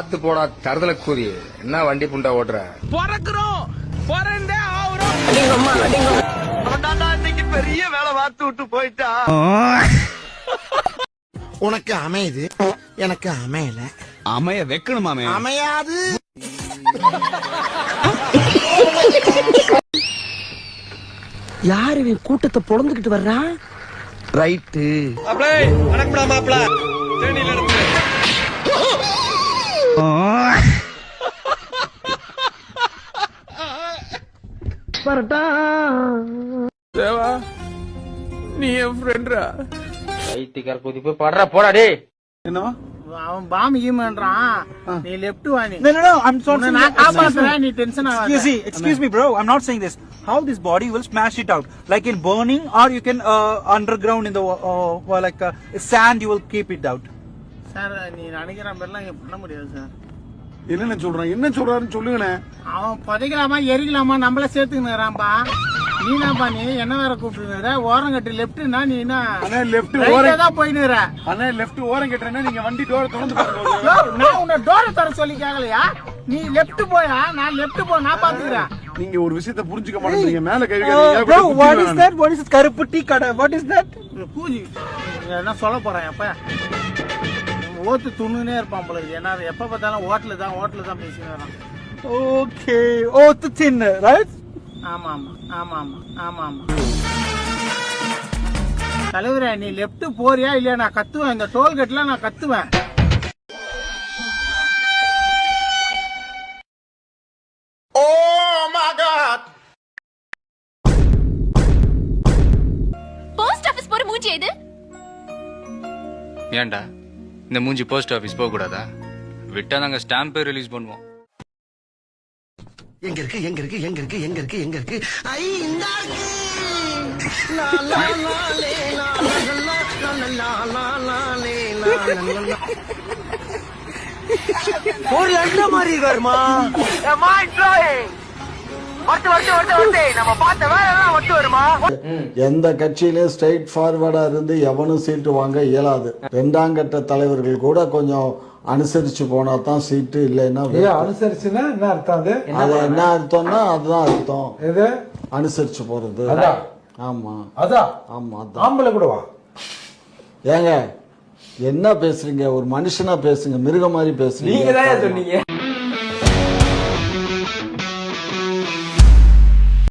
பாத்து போடா தருதல கூறி. என்ன வண்டி புண்டா ஓட்டுற? பொறக்குறோம் பொறந்தே ஆவுறோம். இன்னைக்கு பெரிய வேலை பார்த்து விட்டு போயிட்டா. உனக்கு அமையுது, எனக்கு அமையல. அமைய வைக்கணுமாமே. அமையாது. யாரு இவன் கூட்டத்தை பொழந்துகிட்டு வர்றா? ரைட்டு. தேவா நீ என் ஃப்ரெண்ட்ரா. ஐட்டிக்கார கூதி போய் படுறா போடா டேய். என்னவா? அவன் பாம்பு ஈமன்றான். நீ லெஃப்ட் வா. நீ No, I'm sorry. நான் காப்பாத்துறேன், நீ டென்ஷன் ஆகாத. Excuse me, bro. I'm not saying this. How this body will smash it out? Like in burning, or you can underground in the like sand, you will keep it out. Sir நீ நினைக்கிற மாதிரிலாம் இங்க பண்ண முடியாது sir. என்ன சொல்றான்? என்ன சொல்றாருன்னு சொல்லுங்கண்ணே. அவன் புதைக்கலாமா எரிக்கலாமா நம்மள சேர்த்துக்கிறான்பா. நீ என்னப்பா நீ என்ன வேற கூப்பிட்டுற? ஓரம் கட்டு லெப்ட்னா நீ என்ன? அண்ணே லெஃப்ட் ஓரம் தான் போயினுற. அண்ணே லெஃப்ட் ஓரம் கட்டுறேன்னா நீங்க வண்டி டோர் திறந்து பாருங்க. நான் உன்னை டோரை தர சொல்லி கேக்கலையா? நீ லெஃப்ட் போயா, நான் லெஃப்ட் போ, நான் பாத்துக்கிறேன். நீங்க ஒரு விஷயத்தை புரிஞ்சுக்க மாட்டீங்க. மேல கை வைக்காதீங்க. Bro, what is that? What is கருப்பட்டி கடை? What is that? பூஜி என்ன சொல்ல போறேன்? எப்ப ஓத்து துண்ணுனே இருப்பான் போல இருக்கு. ஏன்னா எப்ப பார்த்தாலும் ஹோட்டல தான் பேசிக்கிறான். Okay. ஓத்து தின்னு, right? ஆமா ஆமா ஆமா ஆமா ஆமா ஆமா. தலைவரே நீ லெஃப்ட் போறியா இல்லையா? நான் கத்துவேன். இந்த டோல்கேட்ல நான் கத்துவேன். போஸ்ட் ஆபீஸ் போற மூஞ்சி எது? ஏன்டா இந்த மூஞ்சி போஸ்ட் ஆபீஸ் போக கூடாதா? விட்டா நாங்க ஸ்டாம்பே ரிலீஸ் பண்ணுவோம். எங்க இருக்கு எங்க இருக்கு எங்க இருக்கு எங்க இருக்கு எங்க இருக்கு? ஐ இந்தா இருக்கு. லா லா லா லே லா லா லா லா லா லா லே லா லா. ஒரு லண்ட மாதிரி வருமா? ஏமா இன்ட்ரோய். வரட்டு நம்ம பார்த்த வேலை எல்லாம் ஒட்டு வருமா? எந்த கட்சியிலும் ஸ்ட்ரைட் ஃபார்வர்டா இருந்து எவனும் சீட்டு வாங்க இயலாது. இரண்டாம் கட்ட தலைவர்கள் கூட கொஞ்சம் அனுசரிச்சு போனா தான் சீட்டு, இல்லைன்னா அனுசரிச்சுன்னா என்ன அர்த்தம்? அது என்ன அர்த்தம்னா அதுதான் அர்த்தம். எது அனுசரிச்சு போறது? ஆமா அதான். ஆமா அதான். ஆம்பளை கூட வா. ஏங்க என்ன பேசுறீங்க? ஒரு மனுஷனா பேசுங்க, மிருக மாதிரி பேசுறீங்க. நீங்க தான் சொன்னீங்க.